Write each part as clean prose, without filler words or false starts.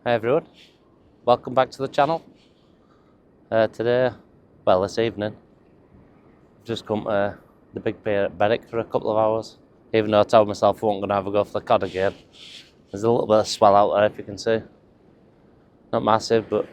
Hi everyone, welcome back to the channel. This evening, I've just come to the big pier at Berwick for a couple of hours. Even though I told myself I wasn't going to have a go for the cod again. There's a little bit of swell out there, if you can see. Not massive, but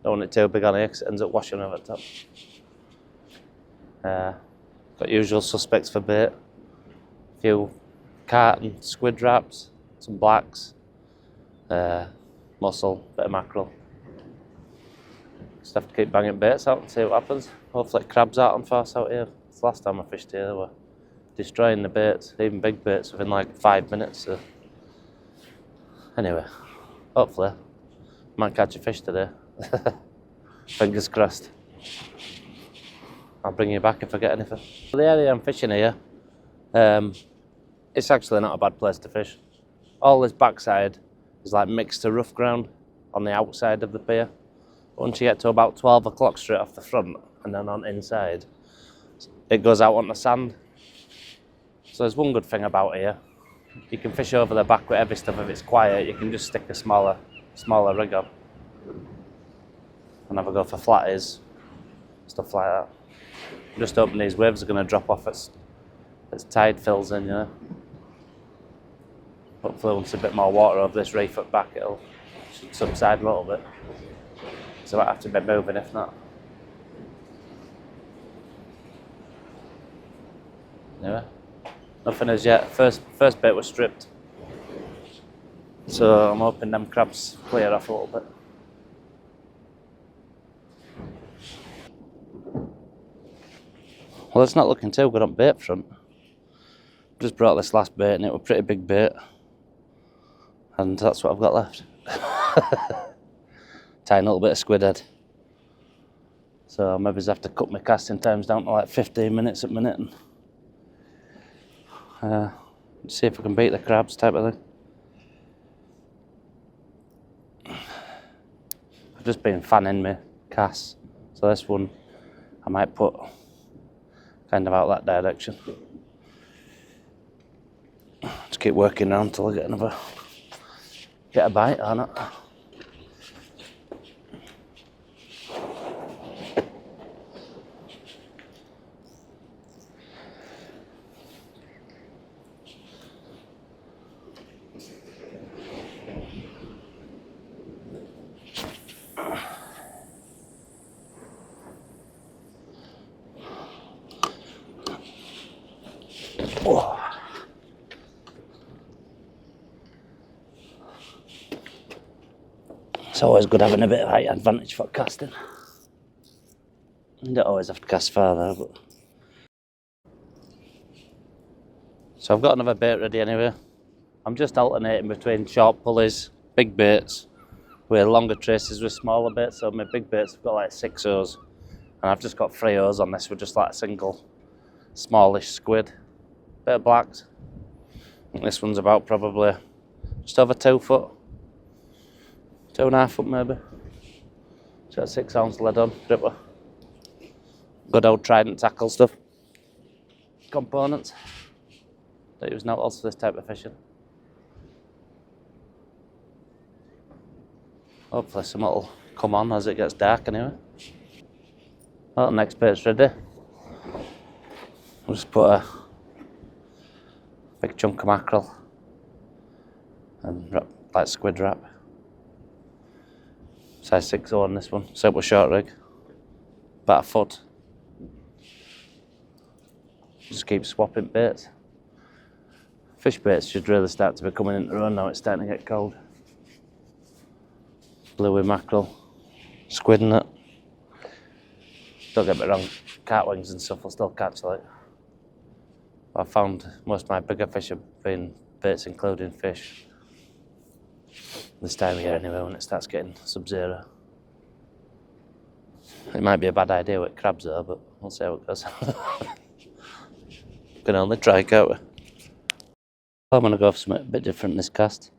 don't want it too big on here because it ends up washing over the top. Got usual suspects for bait. A few carp and squid wraps, some blacks, mussel, bit of mackerel. Just have to keep banging baits out and see what happens. Hopefully crabs out on fast out here. It's the last time I fished here, they were destroying the baits, even big baits, within like 5 minutes. So. Anyway, hopefully I might catch a fish today. Fingers crossed. I'll bring you back if I get anything. The area I'm fishing here, it's actually not a bad place to fish. All this backside is like mixed to rough ground on the outside of the pier. Once you get to about 12 o'clock straight off the front and then on inside, it goes out on the sand. So there's one good thing about here. You can fish over the back with heavy stuff if it's quiet. You can just stick a smaller rig on and have a go for flatties, stuff like that. I'm just hoping these waves are going to drop off as tide fills in, you know. Hopefully once a bit more water over this reef at back, it'll subside a little bit. So I might have to be moving if not. Anyway, nothing as yet. First bait was stripped. So I'm hoping them crabs clear off a little bit. Well, it's not looking too good on bait front. Just brought this last bait and it was a pretty big bait. And that's what I've got left. Tiny little bit of squid head. So maybe just have to cut my casting times down to like 15 minutes at minute and see if I can beat the crabs type of thing. I've just been fanning my casts. So this one I might put kind of out that direction. Just keep working around till I get a bite on it. Oh. It's always good having a bit of height advantage for casting. You don't always have to cast farther, but... So I've got another bait ready anyway. I'm just alternating between short pulleys, big baits, with longer traces with smaller baits. So my big baits have got like 6 O's, and I've just got 3 O's on this with just like a single smallish squid. Bit of blacks. I think this one's about probably just over 2 foot. 2.5 foot maybe. It's got 6 ounce lead on, dripper. Good old Trident tackle stuff. Components that use noodles for this type of fishing. Hopefully some will come on as it gets dark anyway. Well, the next bait's ready. I'll just put a big chunk of mackerel and wrap, like squid wrap. Size 6 on this one, simple short rig, about a foot. Just keep swapping baits. Fish baits should really start to be coming into their own now, it's starting to get cold. Bluey mackerel, squid and that. Don't get me wrong, carp wings and stuff will still catch like. I found most of my bigger fish have been baits including fish. This time of year anyway, when it starts getting sub-zero. It might be a bad idea with crabs though, but we'll see how it goes. Can only try, can't we? I'm going to go for something a bit different this cast.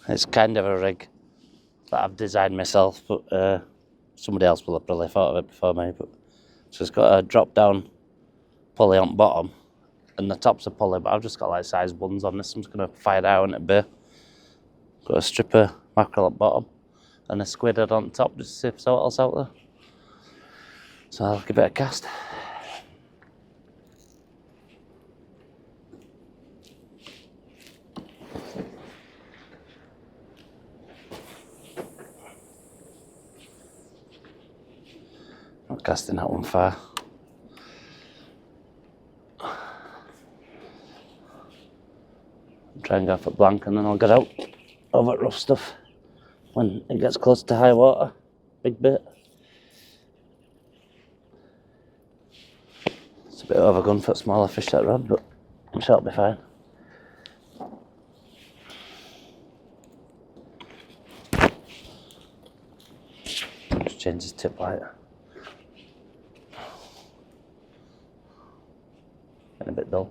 It's kind of a rig that I've designed myself, but somebody else will have probably thought of it before me. So it's got a drop down pulley on bottom and the top's a pulley, but I've just got like size 1s on this. I'm just going to fire it out in a bit. Got a strip of mackerel at bottom and a squid head on top just to see if there's something else out there. So I'll give it a cast. Not casting that one far. Try and go for blank and then I'll get out over rough stuff when it gets close to high water. Big bit. It's a bit overdone for smaller fish that rod, but I'm sure it'll be fine. Just change his tip light. Getting a bit dull.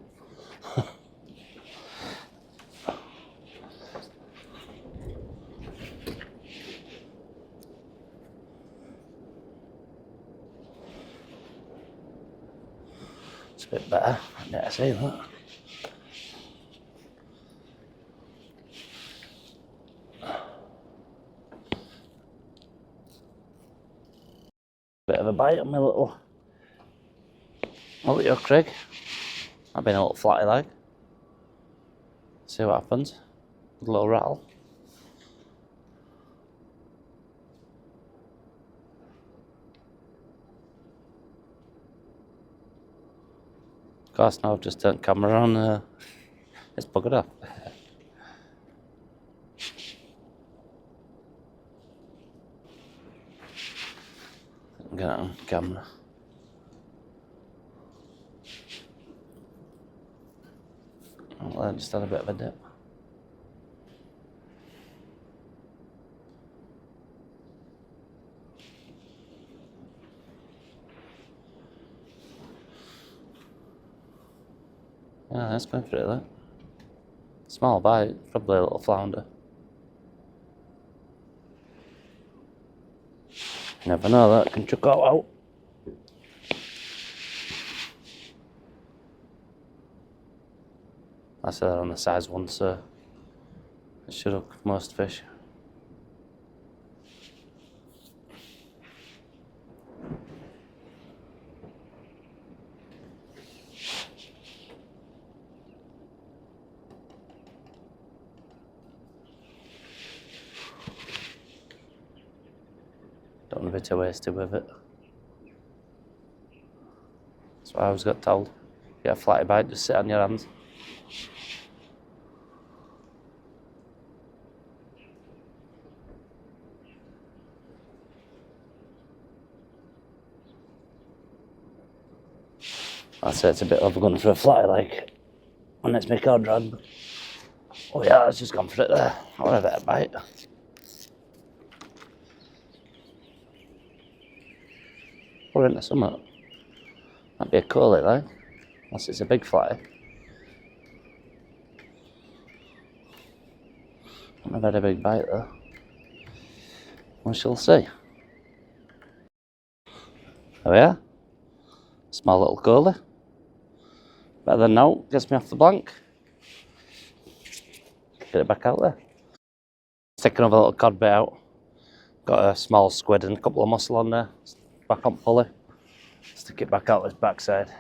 It's a bit better, I dare say that. Bit of a bite on my little Craig. I've been a little flatty like. See what happens. A little rattle. Of course, now I've just turned camera on. It's buggered up. Get it on camera. Well, I just had a bit of a dip. Yeah, that's going for it though. Small bite, probably a little flounder. You never know, that can chuck all out. I said that on the size one, so it should hook most fish. Don't want to be too wasted with it. That's what I always got told. Get a flatty bite, just sit on your hands. I'd say it's a bit overdone for a flatty like when it's my cod rod. Oh yeah, it's just gone for it there. I want a better bite. Or into summer. Might be a curly like, unless it's a big flatty. I've had a big bite though. We shall see. There we are. Small little curly. Better than no, gets me off the blank. Get it back out there. Take another little cod bait out. Got a small squid and a couple of mussel on there. Back on pulley. Stick it back out this backside.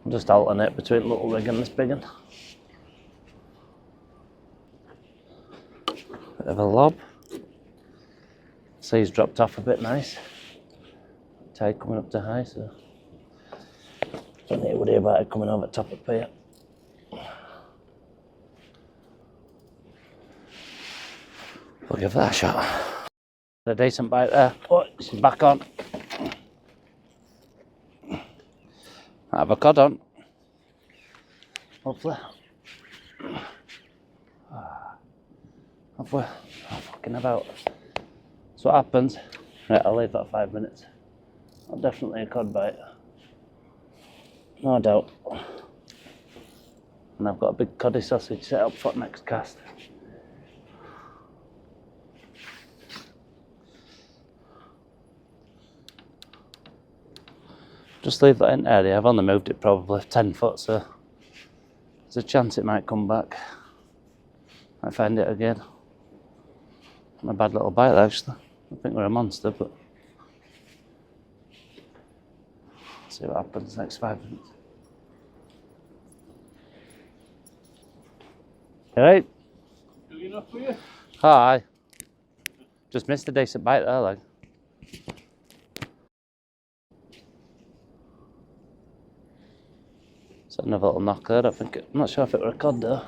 I'll just alternate between little rig and this big one. Bit of a lob. Sea's dropped off a bit nice. Tide coming up to high, so don't need to worry about it coming over the top of pier. We'll give that a shot. A decent bite there. Oh, she's back on. I have a cod on. Hopefully. Hopefully. I'm fucking about. That's what happens. Right, I'll leave that 5 minutes. Definitely a cod bite. No doubt. And I've got a big coddy sausage set up for next cast. Just leave that in area. I've only moved it probably 10 foot, so there's a chance it might come back. I find it again. Not a bad little bite actually. I think we're a monster, but see what happens next 5 minutes. Alright? Good enough for you? Hi. Just missed a decent bite there, like. It's another little knock there. I'm not sure if it were a cod though.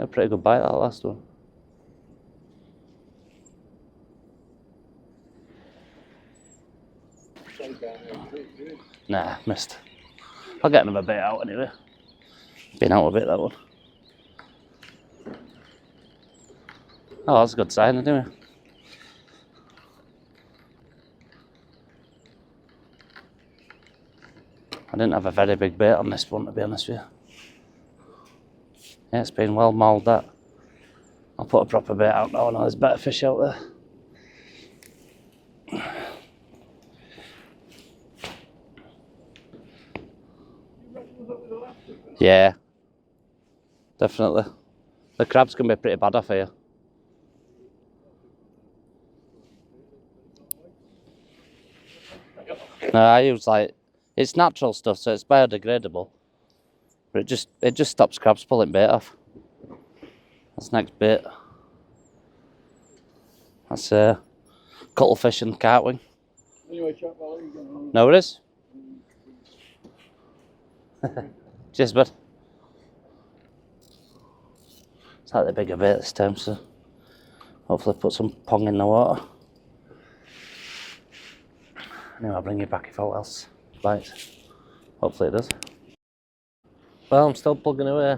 A pretty good bite that last one. Nah, missed. I'll get another bait out anyway. Been out a bit, that one. Oh, that's a good sign anyway. I didn't have a very big bait on this one, to be honest with you. Yeah, it's been well mauled, that. I'll put a proper bait out now. I know there's better fish out there. Yeah, definitely. The crabs can be pretty bad off here. No, I use like, it's natural stuff, so it's biodegradable. But it just stops crabs pulling bait off. That's next bait. That's cuttlefish and cartwing. Anyway, chap, I'll leave you going. No worries. Cheers, bud. Slightly bigger bait this time, so hopefully put some pong in the water. Anyway, I'll bring you back if all else bites. Hopefully it does. Well, I'm still plugging away.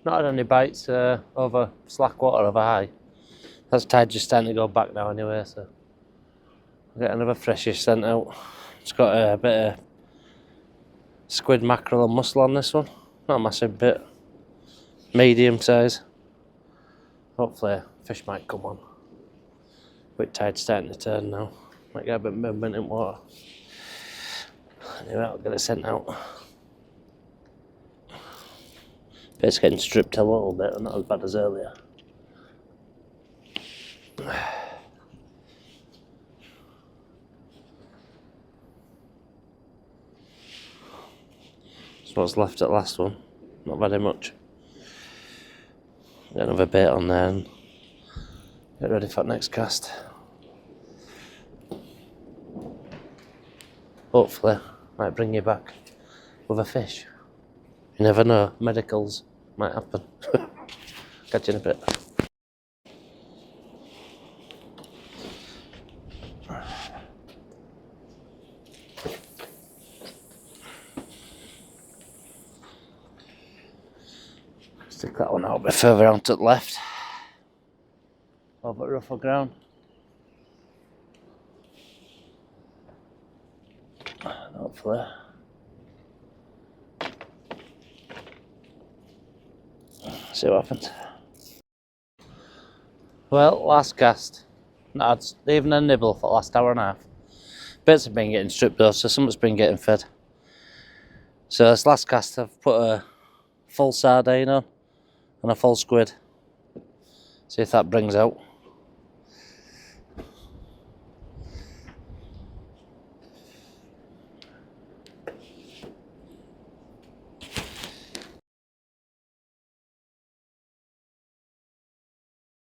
Not had any bites over slack water over high. That's tide just starting to go back now anyway, so I'll get another freshish sent out. It's got a bit of squid, mackerel and mussel on this one. Not a massive bit. Medium size. Hopefully fish might come on. But tide's starting to turn now. Might get a bit of movement in water. Anyway, I'll get it sent out. Bait's getting stripped a little bit, not as bad as earlier. That's what's left at last one. Not very much. Get another bait on there and get ready for the next cast. Hopefully, might bring you back with a fish. You never know, medicals might happen. Catch you in a bit. Stick that one out a bit further on to the left. Over rougher ground. And hopefully see what happens. Well, last cast. Not had even a nibble for the last hour and a half. Bits have been getting stripped though, so something's been getting fed. So this last cast I've put a full sardine on and a full squid. See if that brings out.